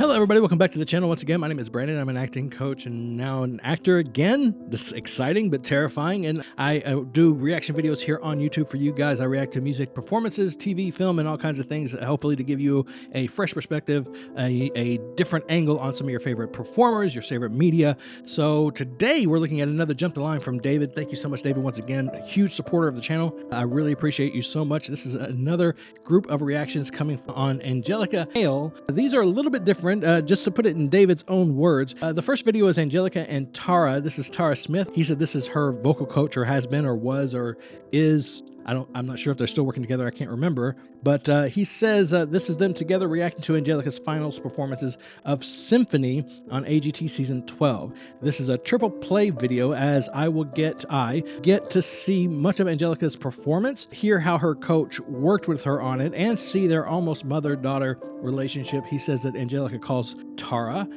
Hello everybody, welcome back to the channel once again. My name is Brandon. I'm an acting coach and now an actor again. This is exciting but terrifying, and I do reaction videos here on YouTube for you guys. I react to music performances, TV, film, and all kinds of things, hopefully to give you a fresh perspective, a different angle on some of your favorite performers, your favorite media. So today we're looking at another Jump the Line from David. Thank you so much, David, once again. A huge supporter of the channel. I really appreciate you so much. This is another group of reactions coming on Angelica, Hale. These are a little bit different. Just to put it in David's own words, the first video is Angelica and Tara. This is Tara Smith. He said this is her vocal coach, or has been, or was, or is. I'm not sure if they're still working together. I can't remember. But he says this is them together reacting to Angelica's finals performances of Symphony on AGT season 12. This is a triple play video, as I get to see much of Angelica's performance, hear how her coach worked with her on it, and see their almost mother-daughter relationship. He says that Angelica calls Tara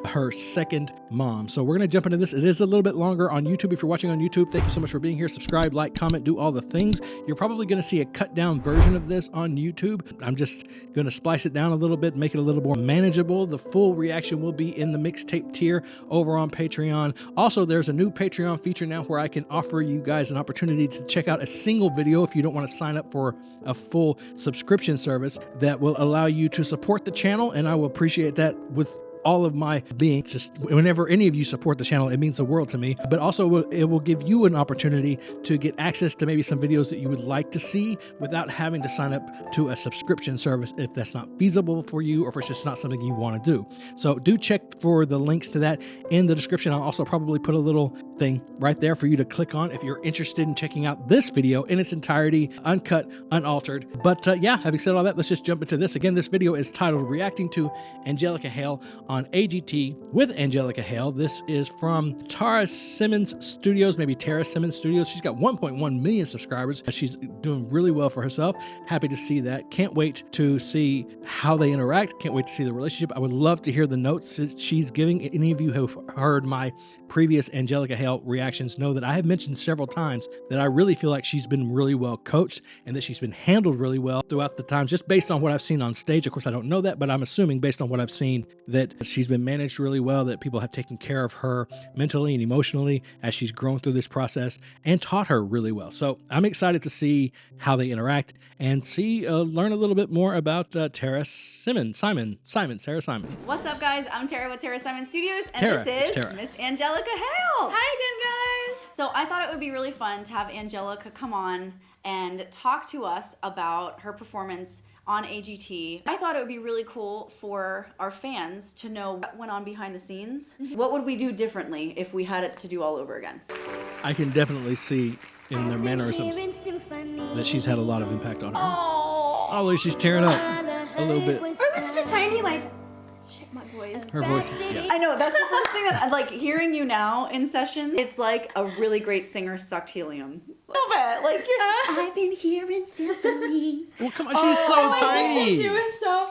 her second mom. So we're going to jump into this. It is a little bit longer on YouTube. If you're watching on YouTube, thank you so much for being here. Subscribe, like, comment, do all the things. You're probably going to see a cut down version of this on YouTube. I'm just going to splice it down a little bit, make it a little more manageable. The full reaction will be in the mixtape tier over on Patreon. Also, there's a new Patreon feature now where I can offer you guys an opportunity to check out a single video if you don't want to sign up for a full subscription service that will allow you to support the channel, and I will appreciate that with all of my being. Just whenever any of you support the channel, it means the world to me. But also it will give you an opportunity to get access to maybe some videos that you would like to see without having to sign up to a subscription service if that's not feasible for you, or if it's just not something you want to do. So do check for the links to that in the description. I'll also probably put a little thing right there for you to click on if you're interested in checking out this video in its entirety, uncut, unaltered. But yeah, having said all that, let's just jump into this. Again, this video is titled Reacting to Angelica Hale on AGT with Angelica Hale. This is from Tara Simmons Studios, maybe Tara Simmons Studios. She's got 1.1 million subscribers. She's doing really well for herself. Happy to see that. Can't wait to see how they interact. Can't wait to see the relationship. I would love to hear the notes that she's giving. Any of you who have heard my previous Angelica Hale reactions know that I have mentioned several times that I really feel like she's been really well coached and that she's been handled really well throughout the times, just based on what I've seen on stage. Of course, I don't know that, but I'm assuming based on what I've seen that she's been managed really well, that people have taken care of her mentally and emotionally as she's grown through this process and taught her really well. So I'm excited to see how they interact and learn a little bit more about Tara Simon. Sarah Simon. What's up, guys? I'm Tara with Tara Simon Studios, and this is Miss Angelica Hale. Hi again, guys. So I thought it would be really fun to have Angelica come on and talk to us about her performance on AGT. I thought it would be really cool for our fans to know what went on behind the scenes. What would we do differently if we had it to do all over again? I can definitely see in their mannerisms that she's had a lot of impact on her. Oh, she's tearing up a little bit. Or such a tiny, like, My voice. Her voice is, yeah. I know, that's the first thing that, like, hearing you now in session, it's like a really great singer sucked helium. A little bit. Like, I've been hearing symphonies. Well, come on, she's so tiny. She was so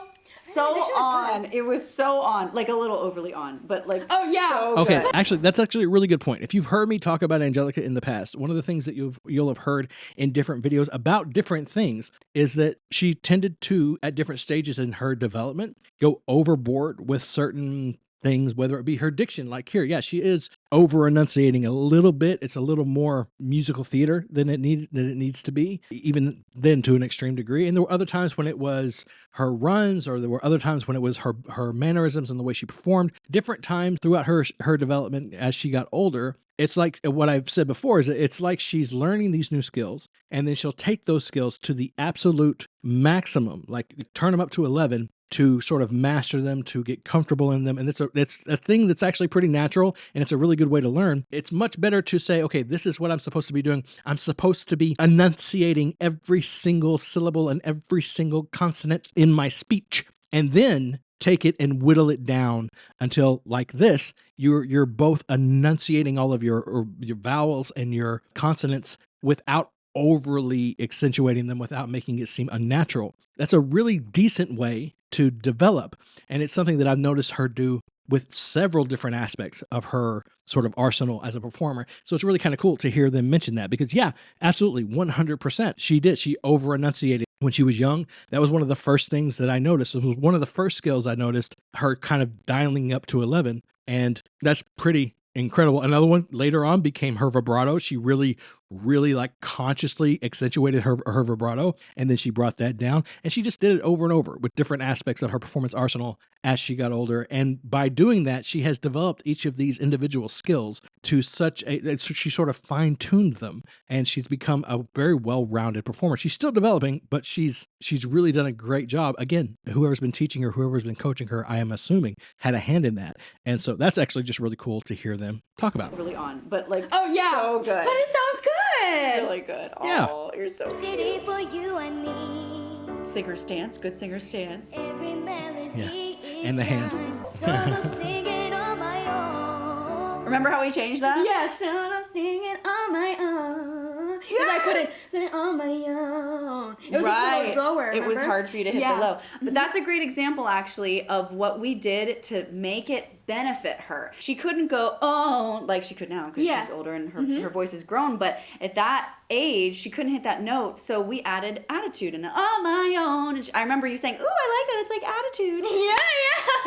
on. It was so on. Like, a little overly on, but like, oh yeah. So okay, good. actually, that's actually a really good point. If you've heard me talk about Angelica in the past, one of the things that you'll have heard in different videos about different things is that she tended to, at different stages in her development, go overboard with certain things, whether it be her diction, like here, yeah, she is over enunciating a little bit. It's a little more musical theater than it needs to be, even then to an extreme degree. And there were other times when it was her runs, or there were other times when it was her mannerisms and the way she performed. Different times throughout her development as she got older. It's like what I've said before, is that it's like she's learning these new skills, and then she'll take those skills to the absolute maximum, like turn them up to 11, to sort of master them, to get comfortable in them. And it's a thing that's actually pretty natural, and it's a really good way to learn. It's much better to say, okay, this is what I'm supposed to be doing. I'm supposed to be enunciating every single syllable and every single consonant in my speech, and then take it and whittle it down until, like this, you're both enunciating all of your vowels and your consonants without overly accentuating them, without making it seem unnatural. That's a really decent way to develop, and it's something that I've noticed her do with several different aspects of her sort of arsenal as a performer. So it's really kind of cool to hear them mention that, because yeah, absolutely, 100%. She over enunciated when she was young. That was one of the first things that I noticed. It was one of the first skills I noticed her kind of dialing up to 11, and that's pretty incredible. Another one later on became her vibrato. She really like consciously accentuated her vibrato, and then she brought that down, and she just did it over and over with different aspects of her performance arsenal as she got older. And by doing that, she has developed each of these individual skills to such a, she sort of fine-tuned them, and she's become a very well-rounded performer. She's still developing, but she's really done a great job. Again, whoever's been teaching her, whoever's been coaching her, I am assuming had a hand in that. And so that's actually just really cool to hear them talk about. Really on, but like, Oh yeah. so good. But it sounds good. Really good. Yeah. Oh, you're so City for you and me. singer stance, good singer stance. Every melody Yeah. And the hand. Solo singing on my own. Remember how we changed that? Yeah, so I'm singing on my own. Because I couldn't sing it on my own. It was just a little lower. It was remember? hard for you to hit the low. But that's a great example, actually, of what we did to make it benefit her. She couldn't go, oh, like she could now because she's older and her voice has grown. But at that age, she couldn't hit that note. So we added attitude and on my own. And I remember you saying, ooh, I like that. It's like attitude. Yeah.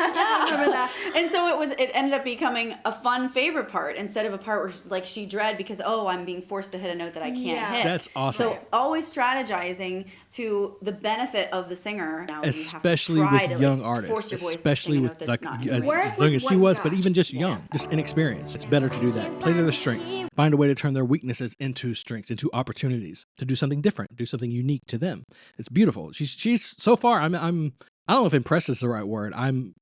I remember that. And so it ended up becoming a fun favorite part instead of a part where like she dread because, oh, I'm being forced to hit a note that I can't hit. That's awesome. So always strategizing to the benefit of the singer. Now Especially you have to with try young to artists, force your voice to especially sing a with note like that's not as yours. Work young with as she what was, you but got. even just young, just inexperienced. It's better to do that. Play to their strengths. Find a way to turn their weaknesses into strengths, into opportunities to do something different, do something unique to them. It's beautiful. She's so far. I don't know if impressed is the right word. I'm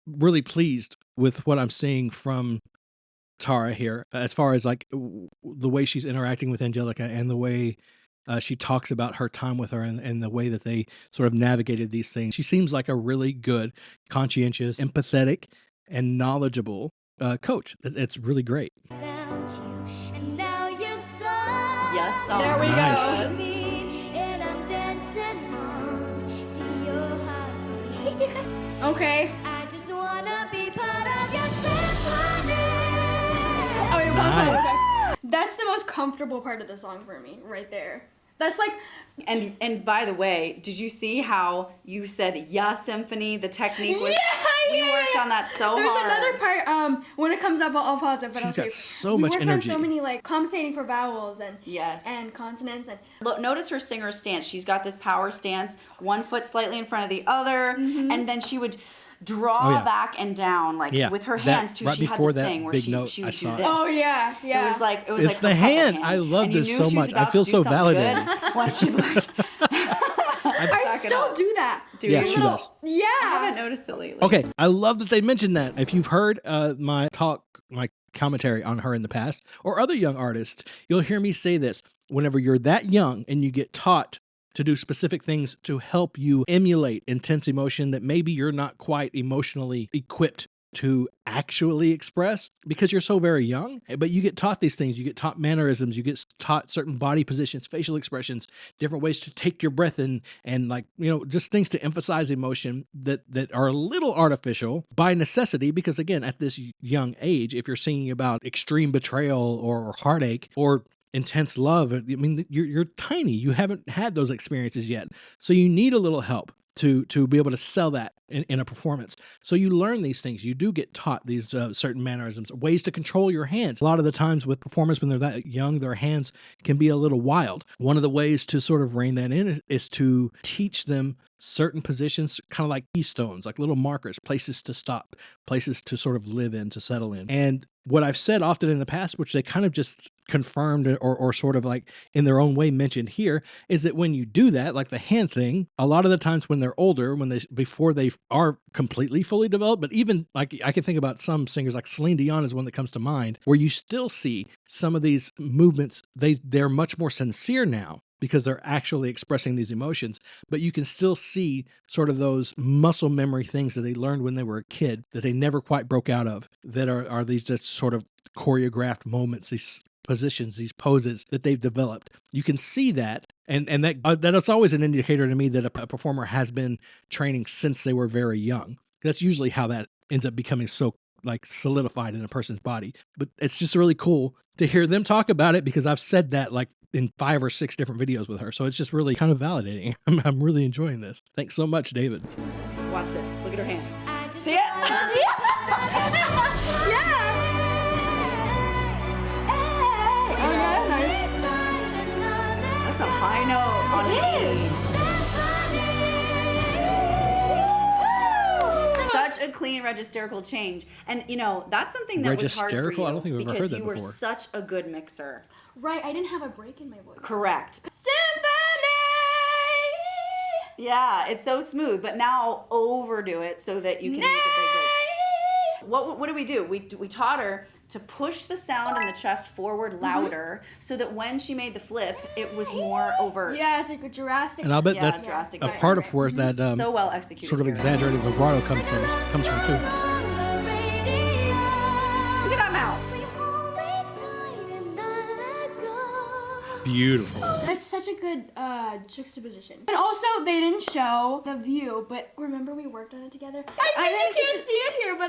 really pleased with what I'm seeing from Tara here, as far as like the way she's interacting with Angelica and the way she talks about her time with her and the way that they sort of navigated these things. She seems like a really good, conscientious, empathetic, and knowledgeable coach. It's really great. Found you, and now you're so Yes, There we Nice. go. me, and I'm dancing on to your heartbeat. Okay. I just wanna be part of your symphony. Oh, wait, Nice. okay. That's the most comfortable part of the song for me, right there. That's like, And by the way, did you see how you said "yeah" symphony? The technique was we worked on that so there's hard. another part, when it comes up, I'll pause it, but She's I'll got tell you. so much We energy. worked on so many, like, compensating for vowels and Yes. and consonants and Look, notice her singer stance. She's got this power stance, one foot slightly in front of the other, and then she would draw Oh, yeah. back and down, like Yeah, with her that- hands too. right she before had this that thing where big she note, would I do saw it. this. oh yeah. It was like It's her the puppet hand. hand. I love And you this knew so she was much. I about feel to do so something validated. good when she'd like, I back it still up. do that. Do Yeah, you? she Little- does. Yeah. I haven't noticed it lately. Okay, I love that they mentioned that. If you've heard my commentary on her in the past, or other young artists, you'll hear me say this. Whenever you're that young and you get taught to do specific things to help you emulate intense emotion that maybe you're not quite emotionally equipped to actually express because you're so very young, but you get taught these things. You get taught mannerisms, you get taught certain body positions, facial expressions, different ways to take your breath in, and like, you know, just things to emphasize emotion that are a little artificial by necessity, because again, at this young age, if you're singing about extreme betrayal or heartache or intense love, I mean, you're tiny. You haven't had those experiences yet. So you need a little help to be able to sell that in a performance. So you learn these things. You do get taught these certain mannerisms, ways to control your hands. A lot of the times with performers, when they're that young, their hands can be a little wild. One of the ways to sort of rein that in is to teach them certain positions, kind of like keystones, like little markers, places to stop, places to sort of live in, to settle in. And what I've said often in the past, which they kind of just confirmed or sort of like in their own way mentioned here, is that when you do that, like the hand thing, a lot of the times when they're older, before they are completely fully developed, but even like I can think about some singers like Celine Dion is one that comes to mind, where you still see some of these movements, they're much more sincere now, because they're actually expressing these emotions, but you can still see sort of those muscle memory things that they learned when they were a kid that they never quite broke out of, that are these just sort of choreographed moments, these positions, these poses that they've developed. You can see that, and that is always an indicator to me that a performer has been training since they were very young. That's usually how that ends up becoming so like solidified in a person's body. But it's just really cool to hear them talk about it, because I've said that like in 5 or 6 different videos with her. So it's just really kind of validating. I'm really enjoying this. Thanks so much, David. Watch this. Look at her hand. I good, clean registerical change. And you know, that's something that was hard for Registerical? you I don't think I've ever heard because that you were before. such a good mixer. Right, I didn't have a break in my voice. Correct. Symphony! Yeah, it's so smooth, but now overdo it so that you can make a big break. What do? We taught her to push the sound in the chest forward louder so that when she made the flip, it was more overt. Yeah, it's like a Jurassic. And I'll bet Yeah, that's Jurassic a Park. part of where that So well executed. sort of here. exaggerated vibrato comes from too. Look at that mouth. Beautiful. That's such a good juxtaposition. And also, they didn't show the view, but remember we worked on it together? I didn't get can't see it here, but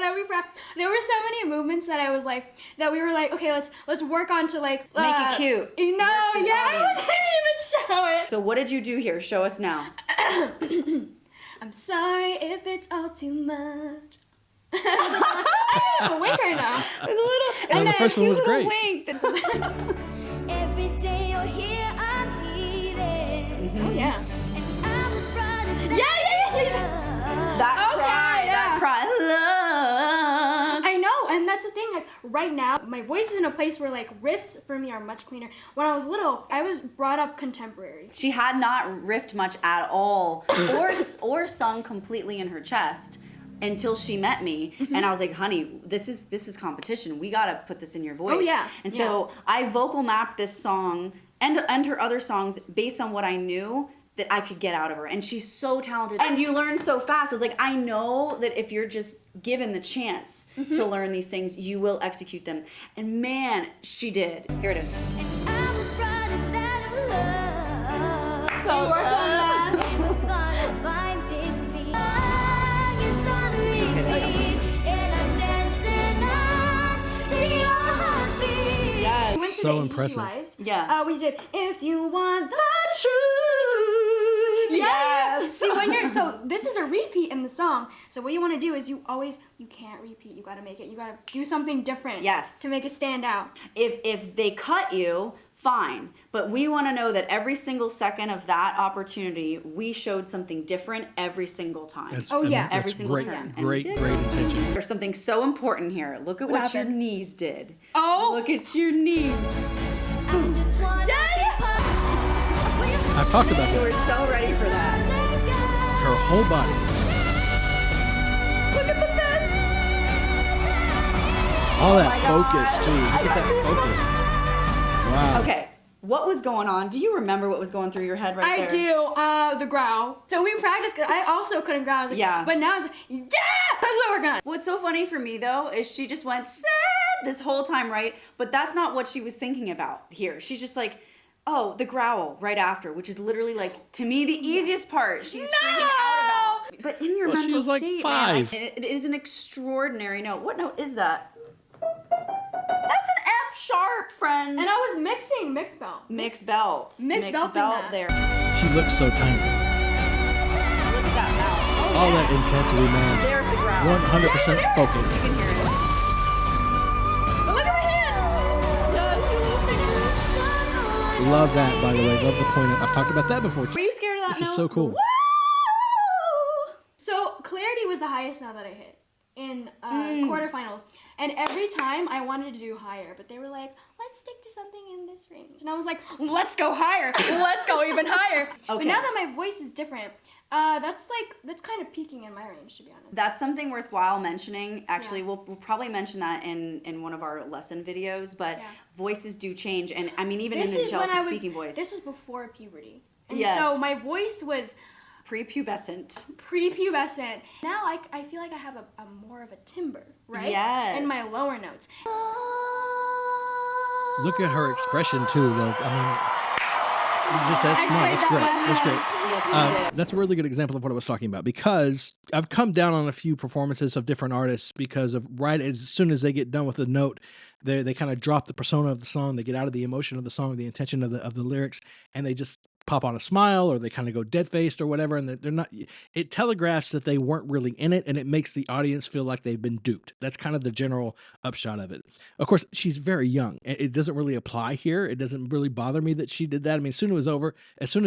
there were so many movements that I was like, that we were like, okay, let's work on to like Make it cute. You know, Work the yeah, I audience. didn't even show it. So what did you do here? Show us now. I'm sorry if it's all too much. I have a wink right now. With a little, No, the first one was little great. wink. Every day you're here, I'm needed. Oh yeah. And I was running. Yeah. That Okay, cry, yeah. that cry, love. I know, and that's the thing. Like right now, my voice is in a place where like riffs for me are much cleaner. When I was little, I was brought up contemporary. She had not riffed much at all, or sung completely in her chest until she met me, and I was like, "Honey, this is competition. We gotta put this in your voice." Oh, yeah, And so I vocal mapped this song and her other songs based on what I knew that I could get out of her. And she's so talented. And you learn so fast. I was like, I know that if you're just given the chance to learn these things, you will execute them. And man, she did. Here it is. I was running out of love. So We worked on that. Never thought I'd find this me. It's on repeat, and I'm dancing on to your heartbeat. We Yes. went to So the AGT impressive. Lives. Yeah. We did If You Want the Truth. Yes. See, when you're so this is a repeat in the song. So what you want to do is you can't repeat. You got to make it. You got to do something different. Yes. To make it stand out. If they cut you, fine. But we want to know that every single second of that opportunity, we showed something different every single time. That's, Oh, yeah. Every that's single great, turn. And great we did. intention. There's something so important here. Look at What what your happened? knees did. Oh. Look at your knees. I just wanna be part I've talked about You that. were so ready for that. Her whole body. Look at the fist. All that my focus God. too. Look I at that got focus. Wow. Okay. What was going on? Do you remember what was going through your head right I there? do the growl. So we practiced. I also couldn't growl. I was like, Yeah. But now it's like, yeah, that's what we're gonna. What's so funny for me though is she just went sad this whole time, right? But that's not what she was thinking about here. She's just like, oh, the growl right after, which is literally like to me the easiest part. She's freaking out about. But in your Well, she mental was like state, 5. man, it is an extraordinary note. What note is that? That's an F sharp, friend. And I was mixing mixed belt. Mixed belt. Mixed belting that. there. She looks so tiny. Look at that mouth. All that intensity, man. There's the growl. 100% focus. You can hear it. But look at my hand. Love that, by the way. Love the point up. I've talked about that before. Were you scared of that This note? is so cool. Woo! So clarity was the highest note that I hit in quarterfinals, and every time I wanted to do higher, but they were like, "Let's stick to something in this range," and I was like, "Let's go higher. Let's go even higher." But Okay. now that my voice is different, that's kind of peaking in my range, to be honest. That's something worthwhile mentioning. Actually, Yeah. we'll probably mention that in one of our lesson videos. But Yeah. voices do change, and I mean even This in is when I Angelica's was. speaking voice, This was before puberty, and Yes. so my voice was prepubescent. prepubescent. Now I feel like I have a more of a timbre, right? Yes. In my lower notes. Look at her expression too, though. I mean, just that I smile. played That's that great. last That's night. great. Yes, you did. That's a really good example of what I was talking about, because I've come down on a few performances of different artists because of right as soon as they get done with the note, they kind of drop the persona of the song, they get out of the emotion of the song, the intention of the lyrics, and they just pop on a smile or they kind of go dead faced or whatever, and they're not. It telegraphs that they weren't really in it, and it makes the audience feel like they've been duped. That's kind of the general upshot of it. Of course, she's very young. It doesn't really apply here. It doesn't really bother me that she did that. I mean, as soon as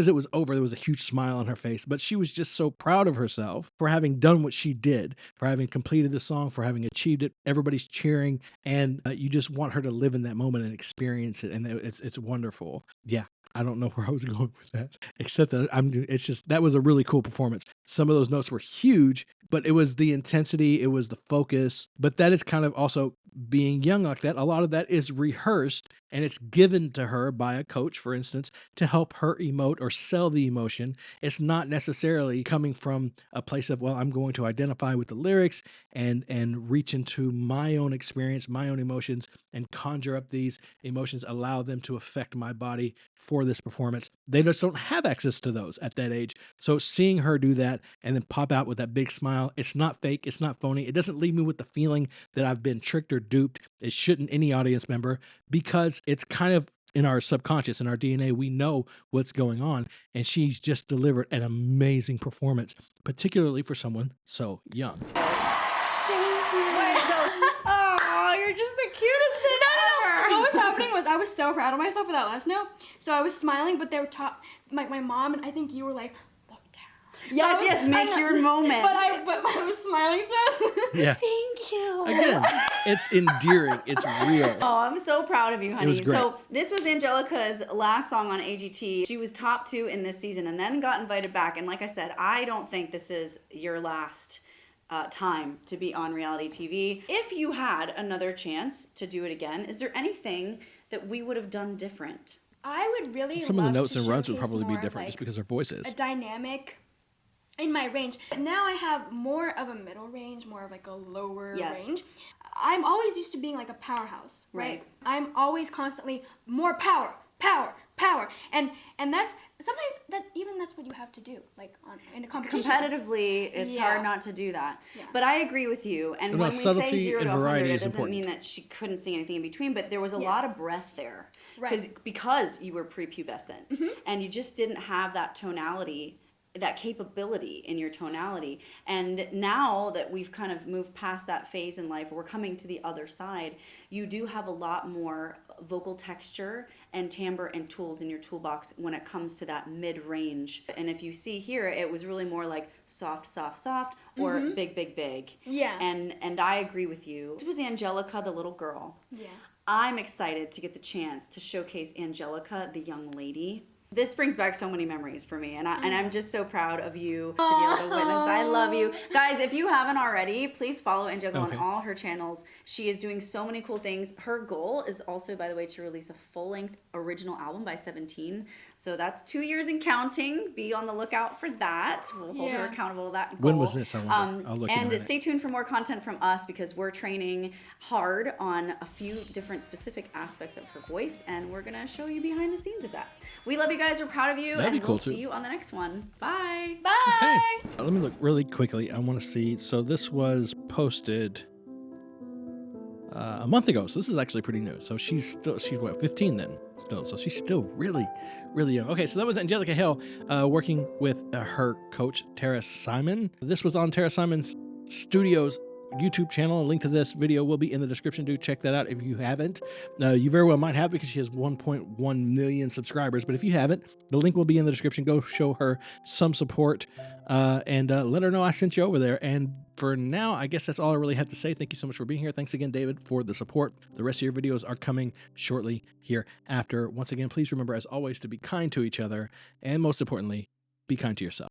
it was over, there was a huge smile on her face, but she was just so proud of herself for having done what she did, for having completed the song, for having achieved it. Everybody's cheering, and you just want her to live in that moment and experience it, and it's wonderful. Yeah. I don't know where I was going with that, except that it's just, that was a really cool performance. Some of those notes were huge, but it was the intensity, it was the focus, but that is kind of also being young like that. A lot of that is rehearsed, and it's given to her by a coach, for instance, to help her emote or sell the emotion. It's not necessarily coming from a place of, well, I'm going to identify with the lyrics and reach into my own experience, my own emotions, and conjure up these emotions, allow them to affect my body for this performance. They just don't have access to those at that age. So seeing her do that and then pop out with that big smile, it's not fake, it's not phony. It doesn't leave me with the feeling that I've been tricked or duped. It shouldn't any audience member, because it's kind of in our subconscious, in our DNA, we know what's going on. And she's just delivered an amazing performance, particularly for someone so young. Oh, you're just the cutest thing ever. What was happening was I was so proud of myself for that last note. So I was smiling, but they were my mom and I think you were like, look down. Yes, make your moment. But I was smiling so. Yeah. Thank you. Again, it's endearing. It's real. Oh, I'm so proud of you, honey. It was great. So this was Angelica's last song on AGT. She was top 2 in this season and then got invited back. And like I said, I don't think this is your last time to be on reality TV. If you had another chance to do it again, is there anything that we would have done different? I would really Some of the love notes to and runs would showcase probably be more, different like, just because her voice is. a dynamic in my range. Now I have more of a middle range, more of like a lower range. I'm always used to being like a powerhouse, right? I'm always constantly more power. And that's sometimes that's what you have to do, like in a competition. Competitively, it's hard not to do that. Yeah. But I agree with you. And No, when we say subtlety 0 to and 100, variety it is doesn't important. mean that she couldn't see anything in between, but there was a lot of breath there. Right. Because you were prepubescent and you just didn't have that tonality, that capability in your tonality. And now that we've kind of moved past that phase in life, we're coming to the other side, you do have a lot more vocal texture and timbre and tools in your toolbox when it comes to that mid-range. And if you see here, it was really more like soft, or big. Yeah. And I agree with you. This was Angelica, the little girl. Yeah. I'm excited to get the chance to showcase Angelica, the young lady. This brings back so many memories for me, and I'm just so proud of you to be able to witness. I love you. Guys, if you haven't already, please follow Angelica on all her channels. She is doing so many cool things. Her goal is also, by the way, to release a full-length original album by 17. So that's 2 years and counting. Be on the lookout for that. We'll hold her accountable to that goal. When was this? I wonder. I'll look into it. And stay tuned for more content from us, because we're training hard on a few different specific aspects of her voice, and we're going to show you behind the scenes of that. We love you guys. We're proud of you. That'd be and cool, we'll too. see you on the next one. Bye. Bye. Okay. Let me look really quickly. I want to see. So this was posted a month ago. So this is actually pretty new. So she's what, 15 then still. So she's still really, really young. Okay. So that was Angelica Hale working with her coach, Tara Simon. This was on Tara Simon's Studios YouTube channel. A link to this video will be in the description. Do check that out if you haven't. You very well might have, because she has 1.1 million subscribers. But if you haven't, the link will be in the description. Go show her some support and let her know I sent you over there. And for now, I guess that's all I really had to say. Thank you so much for being here. Thanks again, David, for the support. The rest of your videos are coming shortly here after. Once again, please remember, as always, to be kind to each other, and most importantly, be kind to yourself.